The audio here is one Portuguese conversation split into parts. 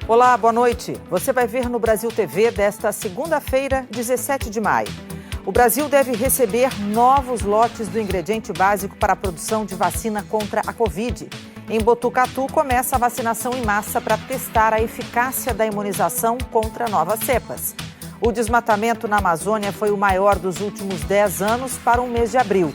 Olá, boa noite. Você vai ver no Brasil TV desta segunda-feira, 17 de maio. O Brasil deve receber novos lotes do ingrediente básico para a produção de vacina contra a Covid. Em Botucatu, começa a vacinação em massa para testar a eficácia da imunização contra novas cepas. O desmatamento na Amazônia foi o maior dos últimos 10 anos para o mês de abril.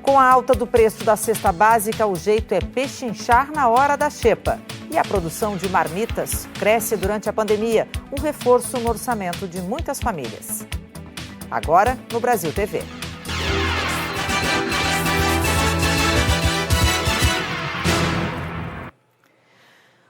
Com a alta do preço da cesta básica, o jeito é pechinchar na hora da xepa. E a produção de marmitas cresce durante a pandemia, um reforço no orçamento de muitas famílias. Agora, no Brasil TV.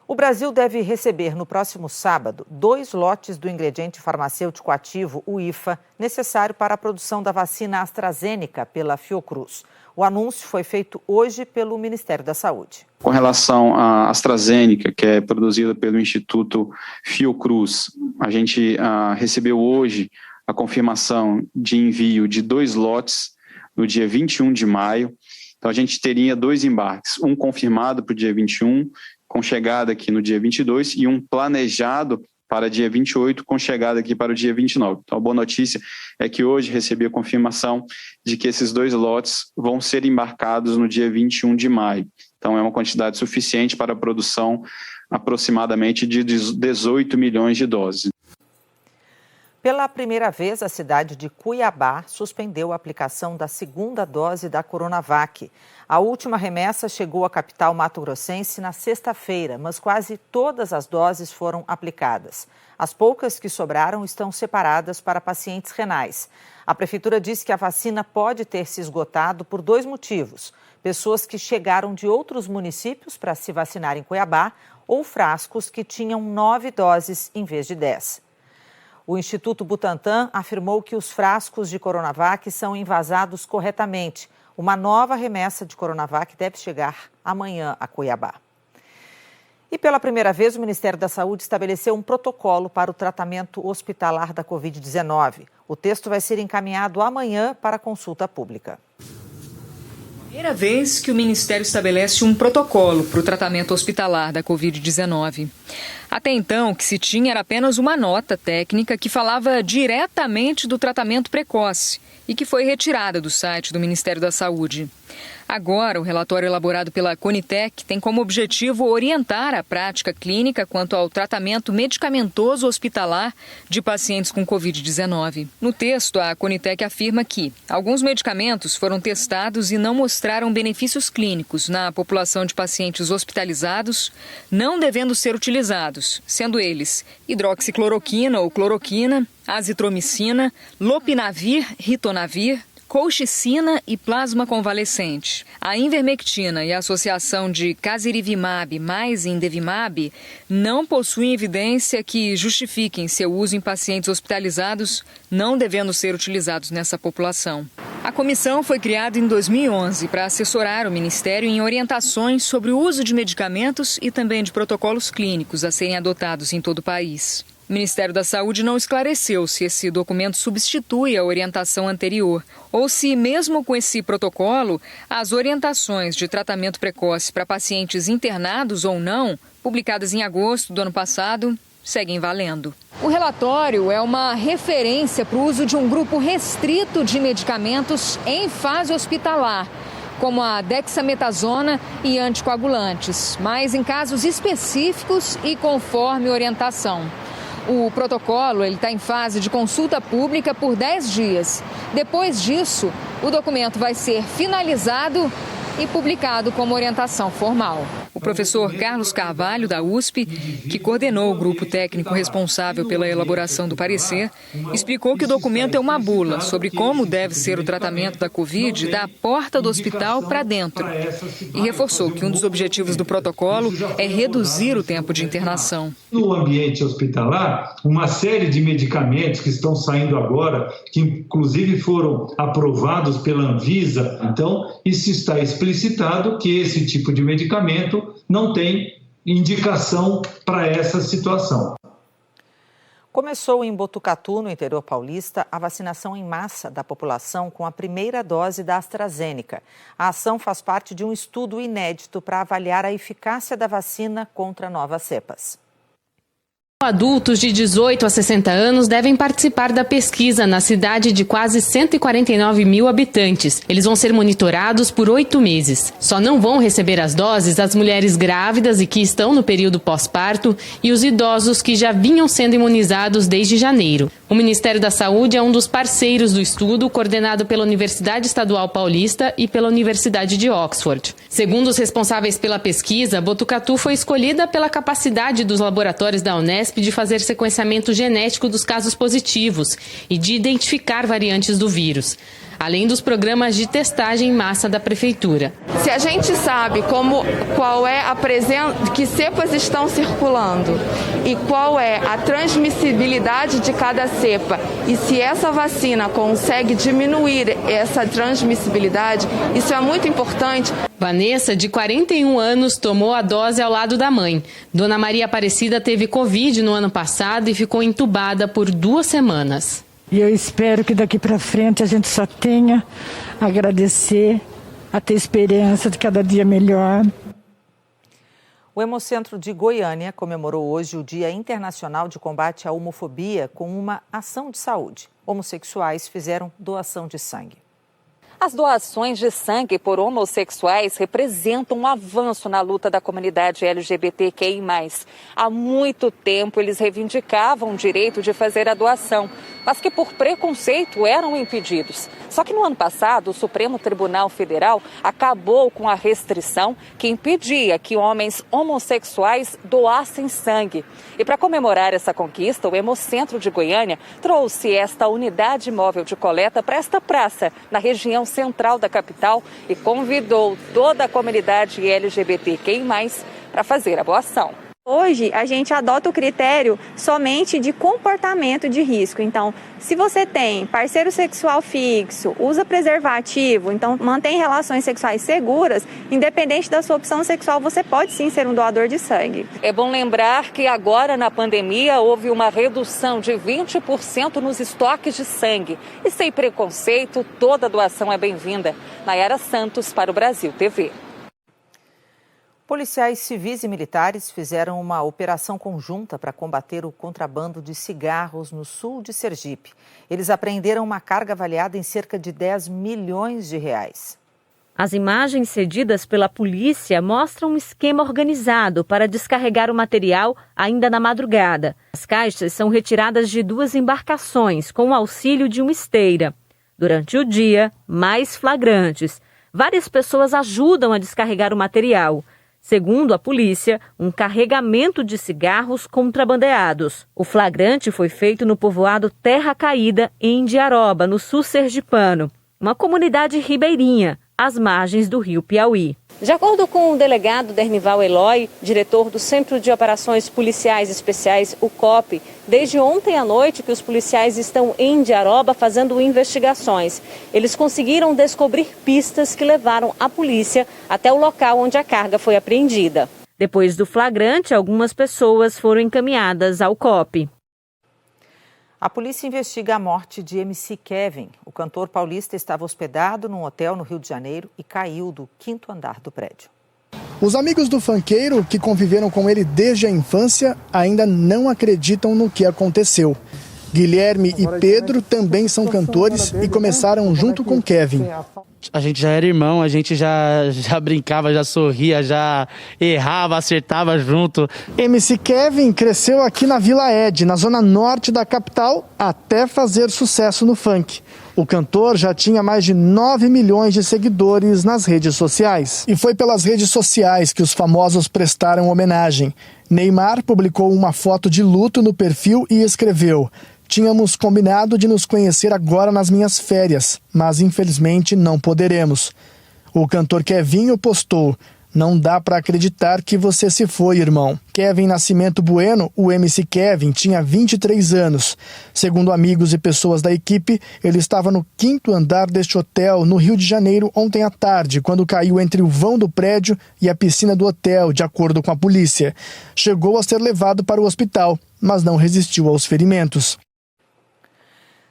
O Brasil deve receber no próximo sábado 2 lotes do ingrediente farmacêutico ativo, o IFA, necessário para a produção da vacina AstraZeneca pela Fiocruz. O anúncio foi feito hoje pelo Ministério da Saúde. Com relação à AstraZeneca, que é produzida pelo Instituto Fiocruz, a gente recebeu hoje a confirmação de envio de 2 lotes no dia 21 de maio. Então, a gente teria 2 embarques, um confirmado para o dia 21, com chegada aqui no dia 22, e um planejado para dia 28, com chegada aqui para o dia 29. Então, a boa notícia é que hoje recebi a confirmação de que esses 2 lotes vão ser embarcados no dia 21 de maio. Então, é uma quantidade suficiente para a produção aproximadamente de 18 milhões de doses. Pela primeira vez, a cidade de Cuiabá suspendeu a aplicação da segunda dose da Coronavac. A última remessa chegou à capital mato-grossense na sexta-feira, mas quase todas as doses foram aplicadas. As poucas que sobraram estão separadas para pacientes renais. A prefeitura disse que a vacina pode ter se esgotado por 2 motivos: pessoas que chegaram de outros municípios para se vacinar em Cuiabá ou frascos que tinham 9 doses em vez de 10. O Instituto Butantan afirmou que os frascos de Coronavac são envasados corretamente. Uma nova remessa de Coronavac deve chegar amanhã a Cuiabá. E pela primeira vez, o Ministério da Saúde estabeleceu um protocolo para o tratamento hospitalar da Covid-19. O texto vai ser encaminhado amanhã para consulta pública. Primeira vez que o Ministério estabelece um protocolo para o tratamento hospitalar da Covid-19. Até então, o que se tinha era apenas uma nota técnica que falava diretamente do tratamento precoce e que foi retirada do site do Ministério da Saúde. Agora, o relatório elaborado pela Conitec tem como objetivo orientar a prática clínica quanto ao tratamento medicamentoso hospitalar de pacientes com Covid-19. No texto, a Conitec afirma que alguns medicamentos foram testados e não mostraram benefícios clínicos na população de pacientes hospitalizados, não devendo ser utilizados, sendo eles hidroxicloroquina ou cloroquina, azitromicina, lopinavir, ritonavir, colchicina e plasma convalescente. A ivermectina e a associação de casirivimab mais indevimab não possuem evidência que justifiquem seu uso em pacientes hospitalizados, não devendo ser utilizados nessa população. A comissão foi criada em 2011 para assessorar o Ministério em orientações sobre o uso de medicamentos e também de protocolos clínicos a serem adotados em todo o país. O Ministério da Saúde não esclareceu se esse documento substitui a orientação anterior ou se, mesmo com esse protocolo, as orientações de tratamento precoce para pacientes internados ou não, publicadas em agosto do ano passado, seguem valendo. O relatório é uma referência para o uso de um grupo restrito de medicamentos em fase hospitalar, como a dexametasona e anticoagulantes, mas em casos específicos e conforme orientação. O protocolo está em fase de consulta pública por 10 dias. Depois disso, o documento vai ser finalizado e publicado como orientação formal. O professor Carlos Carvalho, da USP, que coordenou o grupo técnico responsável pela elaboração do parecer, explicou que o documento é uma bula sobre como deve ser o tratamento da Covid da porta do hospital para dentro. E reforçou que um dos objetivos do protocolo é reduzir o tempo de internação. No ambiente hospitalar, uma série de medicamentos que estão saindo agora, que inclusive foram aprovados pela Anvisa, então isso está explicitado que esse tipo de medicamento não tem indicação para essa situação. Começou em Botucatu, no interior paulista, a vacinação em massa da população com a primeira dose da AstraZeneca. A ação faz parte de um estudo inédito para avaliar a eficácia da vacina contra novas cepas. Adultos de 18 a 60 anos devem participar da pesquisa na cidade de quase 149 mil habitantes. Eles vão ser monitorados por 8 meses. Só não vão receber as doses as mulheres grávidas e que estão no período pós-parto e os idosos que já vinham sendo imunizados desde janeiro. O Ministério da Saúde é um dos parceiros do estudo, coordenado pela Universidade Estadual Paulista e pela Universidade de Oxford. Segundo os responsáveis pela pesquisa, Botucatu foi escolhida pela capacidade dos laboratórios da Unesp de fazer sequenciamento genético dos casos positivos e de identificar variantes do vírus, além dos programas de testagem em massa da Prefeitura. Se a gente sabe qual é a presença, que cepas estão circulando e qual é a transmissibilidade de cada cepa, e se essa vacina consegue diminuir essa transmissibilidade, isso é muito importante. Vanessa, de 41 anos, tomou a dose ao lado da mãe. Dona Maria Aparecida teve Covid no ano passado e ficou entubada por 2 semanas. E eu espero que daqui para frente a gente só tenha a agradecer, a ter esperança de cada dia melhor. O Hemocentro de Goiânia comemorou hoje o Dia Internacional de Combate à Homofobia com uma ação de saúde. Homossexuais fizeram doação de sangue. As doações de sangue por homossexuais representam um avanço na luta da comunidade LGBTQI+. Há muito tempo eles reivindicavam o direito de fazer a doação, mas que por preconceito eram impedidos. Só que no ano passado, o Supremo Tribunal Federal acabou com a restrição que impedia que homens homossexuais doassem sangue. E para comemorar essa conquista, o Hemocentro de Goiânia trouxe esta unidade móvel de coleta para esta praça, na região central da capital, e convidou toda a comunidade LGBTQI+, para fazer a doação. Hoje, a gente adota o critério somente de comportamento de risco. Então, se você tem parceiro sexual fixo, usa preservativo, então mantém relações sexuais seguras, independente da sua opção sexual, você pode sim ser um doador de sangue. É bom lembrar que agora na pandemia houve uma redução de 20% nos estoques de sangue. E sem preconceito, toda doação é bem-vinda. Nayara Santos para o Brasil TV. Policiais civis e militares fizeram uma operação conjunta para combater o contrabando de cigarros no sul de Sergipe. Eles apreenderam uma carga avaliada em cerca de 10 milhões de reais. As imagens cedidas pela polícia mostram um esquema organizado para descarregar o material ainda na madrugada. As caixas são retiradas de 2 embarcações com o auxílio de uma esteira. Durante o dia, mais flagrantes. Várias pessoas ajudam a descarregar o material. Segundo a polícia, um carregamento de cigarros contrabandeados. O flagrante foi feito no povoado Terra Caída, em Indiaroba, no sul sergipano, uma comunidade ribeirinha, às margens do rio Piauí. De acordo com o delegado Dernival Eloy, diretor do Centro de Operações Policiais Especiais, o COP, desde ontem à noite que os policiais estão em Indiaroba fazendo investigações. Eles conseguiram descobrir pistas que levaram a polícia até o local onde a carga foi apreendida. Depois do flagrante, algumas pessoas foram encaminhadas ao COP. A polícia investiga a morte de MC Kevin. O cantor paulista estava hospedado num hotel no Rio de Janeiro e caiu do 5º andar do prédio. Os amigos do funkeiro, que conviveram com ele desde a infância, ainda não acreditam no que aconteceu. Guilherme e Pedro também são cantores e começaram junto com Kevin. A gente já era irmão, a gente já brincava, já sorria, já errava, acertava junto. MC Kevin cresceu aqui na Vila Ed, na zona norte da capital, até fazer sucesso no funk. O cantor já tinha mais de 9 milhões de seguidores nas redes sociais. E foi pelas redes sociais que os famosos prestaram homenagem. Neymar publicou uma foto de luto no perfil e escreveu: "Tínhamos combinado de nos conhecer agora nas minhas férias, mas infelizmente não poderemos." O cantor Kevinho postou: "Não dá para acreditar que você se foi, irmão." Kevin Nascimento Bueno, o MC Kevin, tinha 23 anos. Segundo amigos e pessoas da equipe, ele estava no 5º andar deste hotel, no Rio de Janeiro, ontem à tarde, quando caiu entre o vão do prédio e a piscina do hotel, de acordo com a polícia. Chegou a ser levado para o hospital, mas não resistiu aos ferimentos.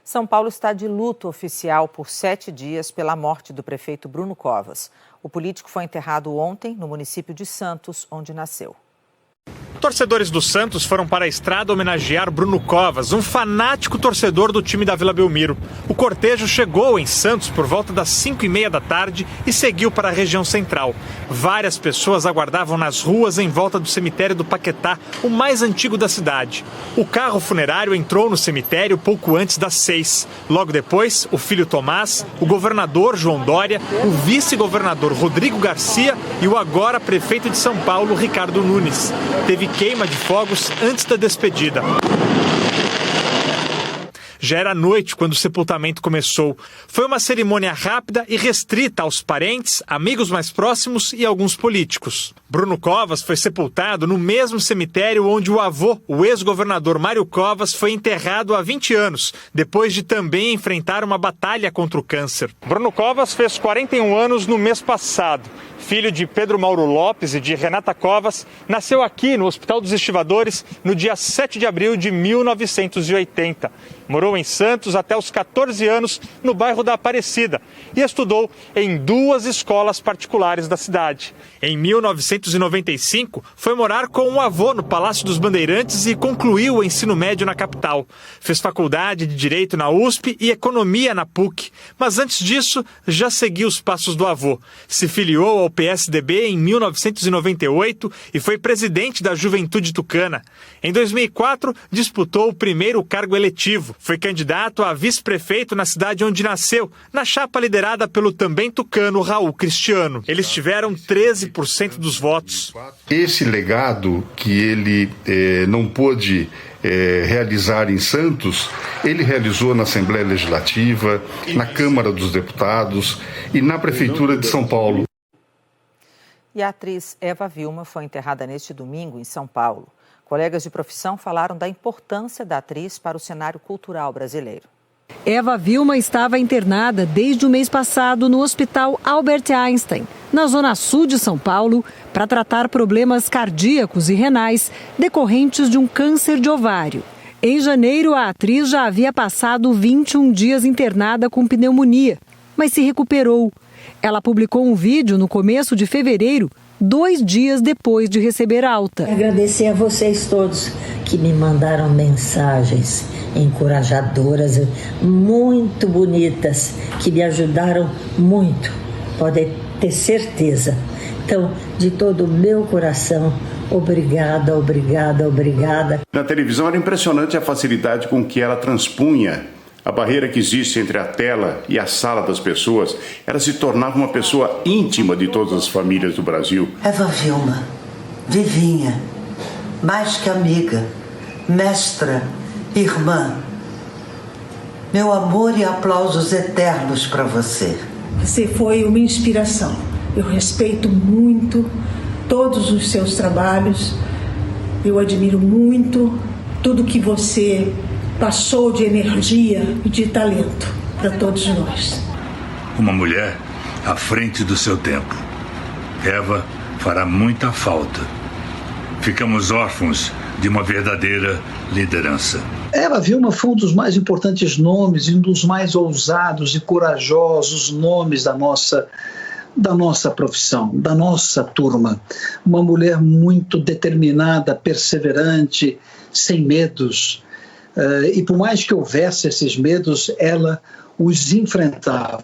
São Paulo está de luto oficial por 7 dias pela morte do prefeito Bruno Covas. O político foi enterrado ontem no município de Santos, onde nasceu. torcedores do Santos foram para a estrada homenagear Bruno Covas, um fanático torcedor do time da Vila Belmiro. O cortejo chegou em Santos por volta das 5h30 da tarde e seguiu para a região central. Várias pessoas aguardavam nas ruas em volta do cemitério do Paquetá, o mais antigo da cidade. O carro funerário entrou no cemitério pouco antes das 6. Logo depois, o filho Tomás, o governador João Dória, o vice-governador Rodrigo Garcia e o agora prefeito de São Paulo, Ricardo Nunes. Teve queima de fogos antes da despedida. Já era noite quando o sepultamento começou. Foi uma cerimônia rápida e restrita aos parentes, amigos mais próximos e alguns políticos. Bruno Covas foi sepultado no mesmo cemitério onde o avô, o ex-governador Mário Covas, foi enterrado há 20 anos, depois de também enfrentar uma batalha contra o câncer. Bruno Covas fez 41 anos no mês passado. Filho de Pedro Mauro Lopes e de Renata Covas, nasceu aqui no Hospital dos Estivadores no dia 7 de abril de 1980. Morou em Santos até os 14 anos no bairro da Aparecida e estudou em 2 escolas particulares da cidade. Em 1995, foi morar com um avô no Palácio dos Bandeirantes e concluiu o ensino médio na capital. Fez faculdade de Direito na USP e Economia na PUC, mas antes disso já seguiu os passos do avô. Se filiou ao PSDB em 1998 e foi presidente da Juventude Tucana. Em 2004, disputou o primeiro cargo eletivo. Foi candidato a vice-prefeito na cidade onde nasceu, na chapa liderada pelo também tucano Raul Cristiano. Eles tiveram 13% dos votos. Esse legado que ele não pôde realizar em Santos, ele realizou na Assembleia Legislativa, na Câmara dos Deputados e na Prefeitura de São Paulo. E a atriz Eva Vilma foi enterrada neste domingo em São Paulo. Colegas de profissão falaram da importância da atriz para o cenário cultural brasileiro. Eva Vilma estava internada desde o mês passado no Hospital Albert Einstein, na zona sul de São Paulo, para tratar problemas cardíacos e renais decorrentes de um câncer de ovário. Em janeiro, a atriz já havia passado 21 dias internada com pneumonia, mas se recuperou. Ela publicou um vídeo no começo de fevereiro, 2 dias depois de receber alta. Agradecer a vocês todos que me mandaram mensagens encorajadoras, muito bonitas, que me ajudaram muito, podem ter certeza. Então, de todo o meu coração, obrigada, obrigada, obrigada. Na televisão era impressionante a facilidade com que ela transpunha a barreira que existe entre a tela e a sala das pessoas. Ela se tornava uma pessoa íntima de todas as famílias do Brasil. Eva Vilma, Vivinha, mais que amiga, mestra, irmã, meu amor e aplausos eternos para você. Você foi uma inspiração. Eu respeito muito todos os seus trabalhos. Eu admiro muito tudo que você passou de energia e de talento para todos nós. Uma mulher à frente do seu tempo. Eva fará muita falta. Ficamos órfãos de uma verdadeira liderança. Eva Vilma foi um dos mais importantes nomes e um dos mais ousados e corajosos nomes da nossa profissão, da nossa turma. Uma mulher muito determinada, perseverante, sem medos. E por mais que houvesse esses medos, ela os enfrentava.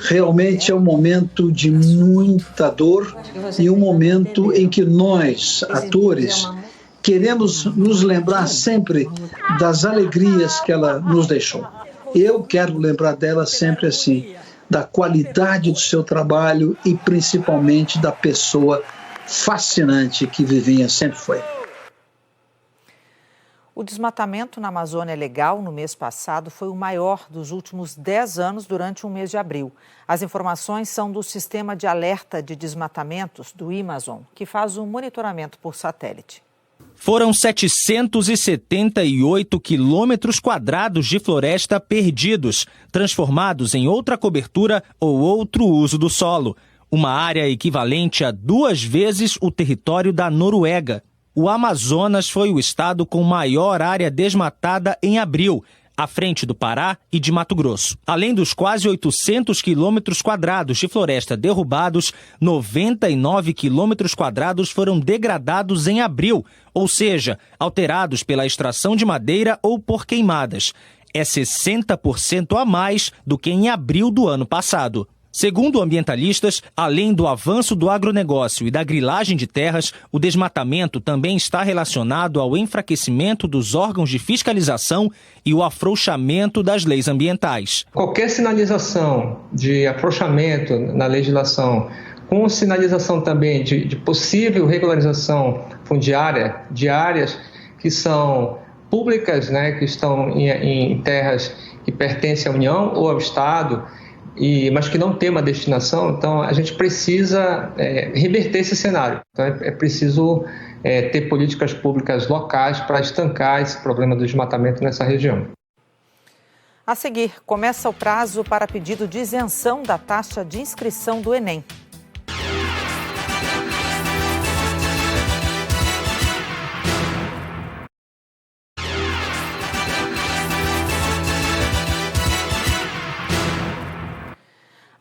Realmente é um momento de muita dor e um momento em que nós, atores, queremos nos lembrar sempre das alegrias que ela nos deixou. Eu quero lembrar dela sempre assim, da qualidade do seu trabalho e principalmente da pessoa fascinante que Vivinha sempre foi. O desmatamento na Amazônia Legal no mês passado foi o maior dos últimos 10 anos durante o mês de abril. As informações são do Sistema de Alerta de Desmatamentos do Amazon, que faz o monitoramento por satélite. Foram 778 quilômetros quadrados de floresta perdidos, transformados em outra cobertura ou outro uso do solo. Uma área equivalente a 2 vezes o território da Noruega. O Amazonas foi o estado com maior área desmatada em abril. à frente do Pará e de Mato Grosso. Além dos quase 800 quilômetros quadrados de floresta derrubados, 99 quilômetros quadrados foram degradados em abril, ou seja, alterados pela extração de madeira ou por queimadas. É 60% a mais do que em abril do ano passado. Segundo ambientalistas, além do avanço do agronegócio e da grilagem de terras, o desmatamento também está relacionado ao enfraquecimento dos órgãos de fiscalização e o afrouxamento das leis ambientais. Qualquer sinalização de afrouxamento na legislação, com sinalização também de possível regularização fundiária de áreas que são públicas, né, que estão em terras que pertencem à União ou ao Estado, mas que não tem uma destinação, então a gente precisa reverter esse cenário. Então é preciso ter políticas públicas locais para estancar esse problema do desmatamento nessa região. A seguir, começa o prazo para pedido de isenção da taxa de inscrição do Enem.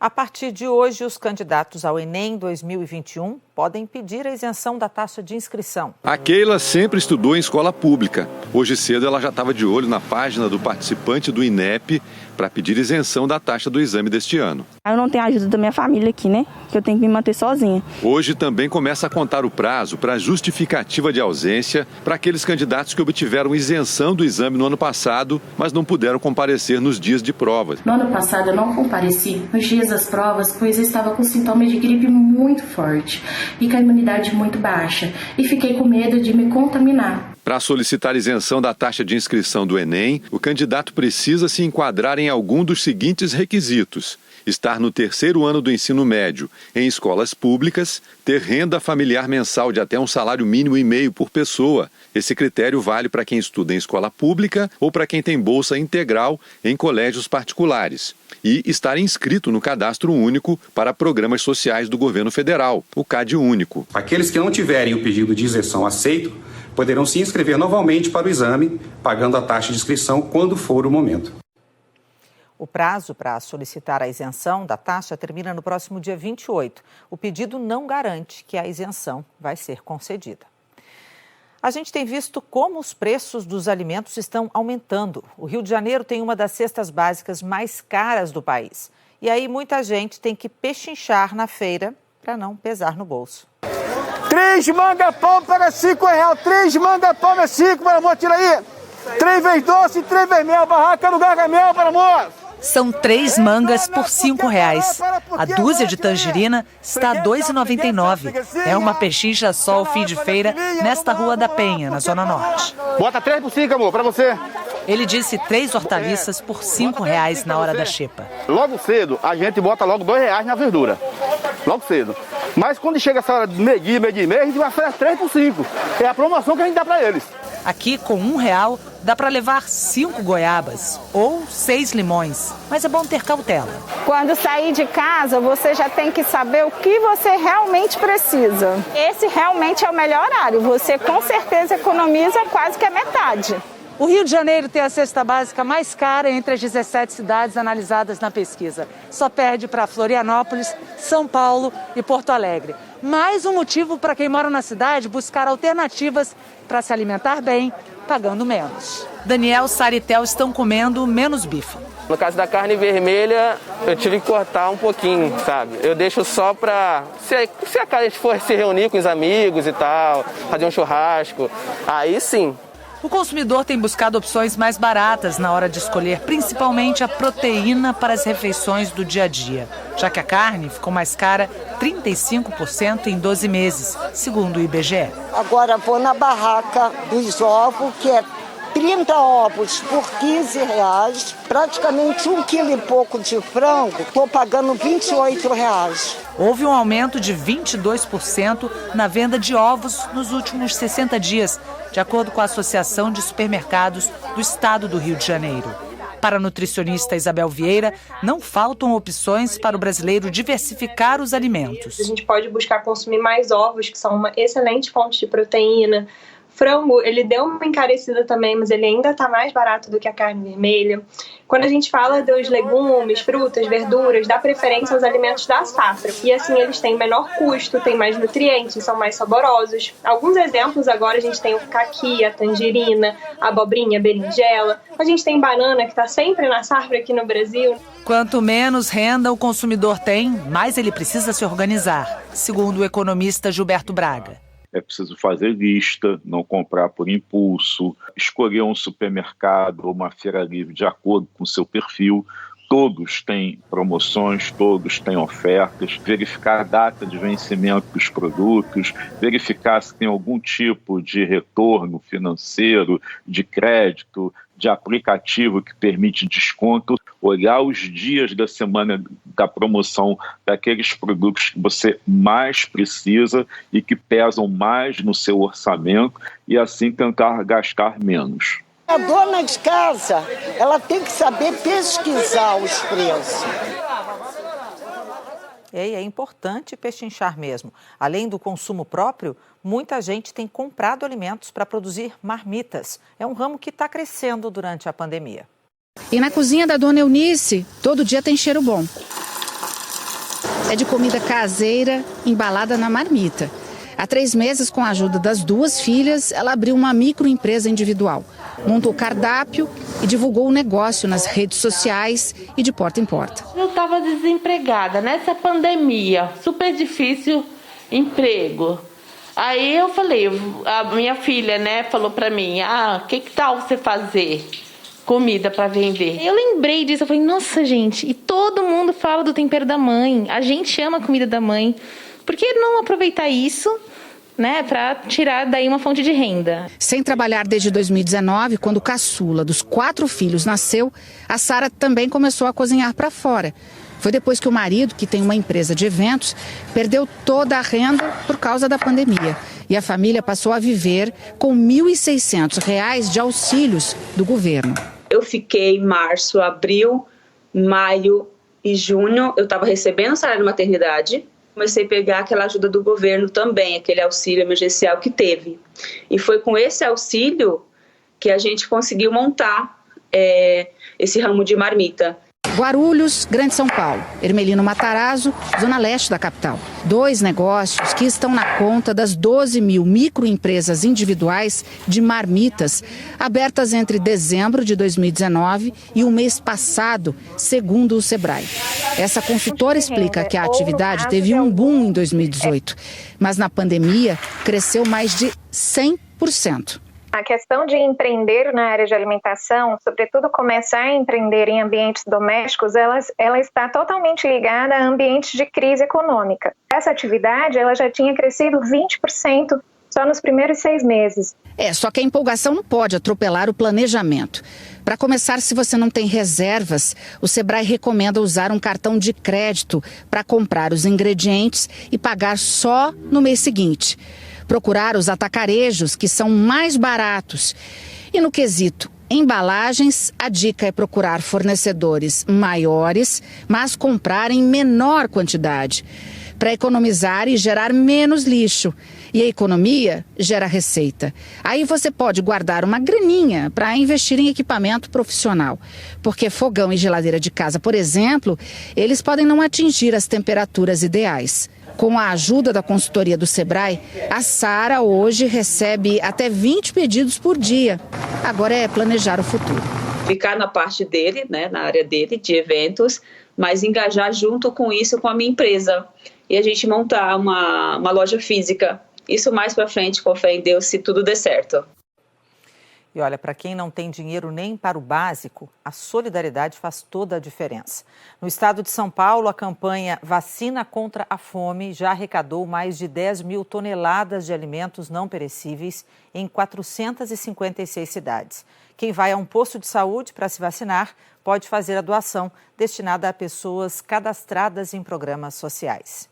A partir de hoje, os candidatos ao Enem 2021 podem pedir a isenção da taxa de inscrição. A Keila sempre estudou em escola pública. Hoje cedo ela já estava de olho na página do participante do INEP para pedir isenção da taxa do exame deste ano. Eu não tenho a ajuda da minha família aqui, né? Que eu tenho que me manter sozinha. Hoje também começa a contar o prazo para justificativa de ausência para aqueles candidatos que obtiveram isenção do exame no ano passado, mas não puderam comparecer nos dias de prova. No ano passado eu não compareci nos dias das provas, pois eu estava com sintomas de gripe muito forte e com a imunidade muito baixa e fiquei com medo de me contaminar. Para solicitar isenção da taxa de inscrição do Enem, o candidato precisa se enquadrar em algum dos seguintes requisitos: estar no 3º ano do ensino médio em escolas públicas, ter renda familiar mensal de até um salário mínimo e meio por pessoa. Esse critério vale para quem estuda em escola pública ou para quem tem bolsa integral em colégios particulares. E estar inscrito no Cadastro Único para programas sociais do governo federal, o CadÚnico. Aqueles que não tiverem o pedido de isenção aceito poderão se inscrever novamente para o exame, pagando a taxa de inscrição quando for o momento. O prazo para solicitar a isenção da taxa termina no próximo dia 28. O pedido não garante que a isenção vai ser concedida. A gente tem visto como os preços dos alimentos estão aumentando. O Rio de Janeiro tem uma das cestas básicas mais caras do país. E aí muita gente tem que pechinchar na feira para não pesar no bolso. 3 manga-pão para R$5. 3 manga-pão é 5, meu amor, tira aí. 3 vezes doce e 3 vezes mel, barraca no Gargamel, meu amor. São 3 mangas por R$5. A dúzia de tangerina está a R$2,99. É uma pechincha só ao fim de feira nesta Rua da Penha, na Zona Norte. Bota 3 por 5, amor, pra você. Ele disse 3 hortaliças por R$5 na hora da xepa. Logo cedo, a gente bota logo R$2 na verdura. Logo cedo. Mas quando chega essa hora de meio-dia e meia, a gente vai fazer 3 por 5. É a promoção que a gente dá pra eles. Aqui, com R$1, dá para levar 5 goiabas ou 6 limões. Mas é bom ter cautela. Quando sair de casa, você já tem que saber o que você realmente precisa. Esse realmente é o melhor horário. Você com certeza economiza quase que a metade. O Rio de Janeiro tem a cesta básica mais cara entre as 17 cidades analisadas na pesquisa. Só perde para Florianópolis, São Paulo e Porto Alegre. Mais um motivo para quem mora na cidade buscar alternativas para se alimentar bem, pagando menos. Daniel e Saritel estão comendo menos bife. No caso da carne vermelha, eu tive que cortar um pouquinho, sabe? Eu deixo só pra... Se a gente for se reunir com os amigos e tal, fazer um churrasco, aí sim. O consumidor tem buscado opções mais baratas na hora de escolher, principalmente a proteína para as refeições do dia a dia, já que a carne ficou mais cara 35% em 12 meses, segundo o IBGE. Agora vou na barraca dos ovos, que é 30 ovos por R$15, praticamente 1,5 kg de frango, estou pagando R$28. Houve um aumento de 22% na venda de ovos nos últimos 60 dias, de acordo com a Associação de Supermercados do Estado do Rio de Janeiro. Para a nutricionista Isabel Vieira, não faltam opções para o brasileiro diversificar os alimentos. A gente pode buscar consumir mais ovos, que são uma excelente fonte de proteína, Frango, ele deu uma encarecida também, mas ele ainda está mais barato do que a carne vermelha. Quando a gente fala dos legumes, frutas, verduras, dá preferência aos alimentos da safra. E assim eles têm menor custo, têm mais nutrientes, são mais saborosos. Alguns exemplos agora a gente tem o caqui, a tangerina, a abobrinha, a berinjela. A gente tem banana que está sempre na safra aqui no Brasil. Quanto menos renda o consumidor tem, mais ele precisa se organizar, segundo o economista Gilberto Braga. É preciso fazer lista, não comprar por impulso, escolher um supermercado ou uma feira livre de acordo com o seu perfil. Todos têm promoções, todos têm ofertas, verificar a data de vencimento dos produtos, verificar se tem algum tipo de retorno financeiro, de crédito, de aplicativo que permite desconto, olhar os dias da semana da promoção daqueles produtos que você mais precisa e que pesam mais no seu orçamento e assim tentar gastar menos. A dona de casa, ela tem que saber pesquisar os preços. É importante pechinchar mesmo. Além do consumo próprio, muita gente tem comprado alimentos para produzir marmitas. É um ramo que está crescendo durante a pandemia. E na cozinha da dona Eunice, todo dia tem cheiro bom. É de comida caseira, embalada na marmita. Há 3 meses, com a ajuda das 2 filhas, ela abriu uma microempresa individual. Montou cardápio e divulgou o negócio nas redes sociais e de porta em porta. Eu estava desempregada nessa pandemia, super difícil emprego. Aí eu falei, a minha filha, falou para mim, que tal você fazer comida para vender? Eu lembrei disso, eu falei, nossa gente, e todo mundo fala do tempero da mãe, a gente ama a comida da mãe. Por que não aproveitar isso, para tirar daí uma fonte de renda? Sem trabalhar desde 2019, quando o caçula dos 4 filhos nasceu, a Sara também começou a cozinhar para fora. Foi depois que o marido, que tem uma empresa de eventos, perdeu toda a renda por causa da pandemia. E a família passou a viver com R$ 1.600 de auxílios do governo. Eu fiquei março, abril, maio e junho, eu estava recebendo salário de maternidade. Comecei a pegar aquela ajuda do governo também, aquele auxílio emergencial que teve. E foi com esse auxílio que a gente conseguiu montar esse ramo de marmita. Guarulhos, Grande São Paulo, Ermelino Matarazzo, zona leste da capital. 2 negócios que estão na conta das 12 mil microempresas individuais de marmitas, abertas entre dezembro de 2019 e o mês passado, segundo o Sebrae. Essa consultora explica que a atividade teve um boom em 2018, mas na pandemia cresceu mais de 100%. A questão de empreender na área de alimentação, sobretudo começar a empreender em ambientes domésticos, ela está totalmente ligada a ambientes de crise econômica. Essa atividade ela já tinha crescido 20% só nos primeiros 6 meses. Só que a empolgação não pode atropelar o planejamento. Para começar, se você não tem reservas, o Sebrae recomenda usar um cartão de crédito para comprar os ingredientes e pagar só no mês seguinte. Procurar os atacarejos, que são mais baratos. E no quesito embalagens, a dica é procurar fornecedores maiores, mas comprar em menor quantidade, para economizar e gerar menos lixo. E a economia gera receita. Aí você pode guardar uma graninha para investir em equipamento profissional. Porque fogão e geladeira de casa, por exemplo, eles podem não atingir as temperaturas ideais. Com a ajuda da consultoria do Sebrae, a Sara hoje recebe até 20 pedidos por dia. Agora é planejar o futuro. Ficar na parte dele, na área dele, de eventos, mas engajar junto com isso com a minha empresa. E a gente montar uma loja física. Isso mais para frente, com fé em Deus, se tudo der certo. E olha, para quem não tem dinheiro nem para o básico, a solidariedade faz toda a diferença. No estado de São Paulo, a campanha Vacina contra a Fome já arrecadou mais de 10 mil toneladas de alimentos não perecíveis em 456 cidades. Quem vai a um posto de saúde para se vacinar pode fazer a doação destinada a pessoas cadastradas em programas sociais.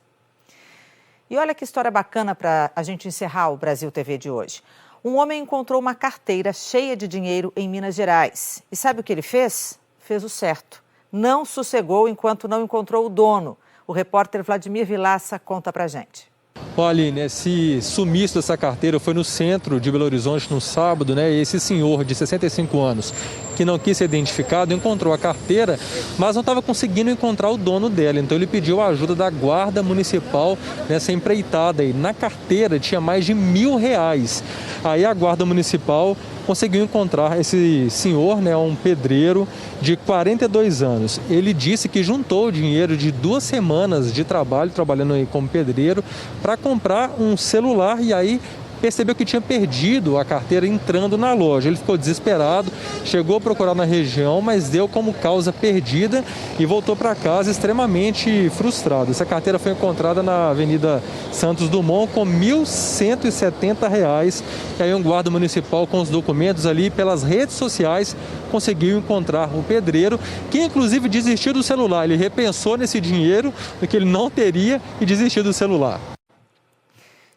E olha que história bacana para a gente encerrar o Brasil TV de hoje. Um homem encontrou uma carteira cheia de dinheiro em Minas Gerais. E sabe o que ele fez? Fez o certo. Não sossegou enquanto não encontrou o dono. O repórter Vladimir Vilaça conta pra gente. Bom, Aline, esse sumiço dessa carteira foi no centro de Belo Horizonte no sábado, né? Esse senhor de 65 anos, que não quis ser identificado, encontrou a carteira, mas não estava conseguindo encontrar o dono dela. Então ele pediu a ajuda da Guarda Municipal nessa empreitada. E na carteira tinha mais de R$1.000. Aí a Guarda Municipal conseguiu encontrar esse senhor, né, um pedreiro de 42 anos. Ele disse que juntou o dinheiro de 2 semanas de trabalho, trabalhando aí como pedreiro, para comprar um celular e aí percebeu que tinha perdido a carteira entrando na loja. Ele ficou desesperado, chegou a procurar na região, mas deu como causa perdida e voltou para casa extremamente frustrado. Essa carteira foi encontrada na Avenida Santos Dumont com R$1.170. E aí um guarda municipal com os documentos ali pelas redes sociais conseguiu encontrar o pedreiro, que inclusive desistiu do celular. Ele repensou nesse dinheiro, que ele não teria, e desistiu do celular.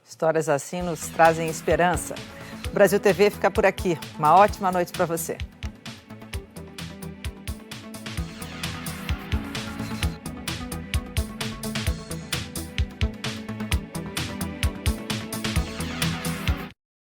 Histórias assim nos trazem esperança. O Brasil TV fica por aqui. Uma ótima noite para você.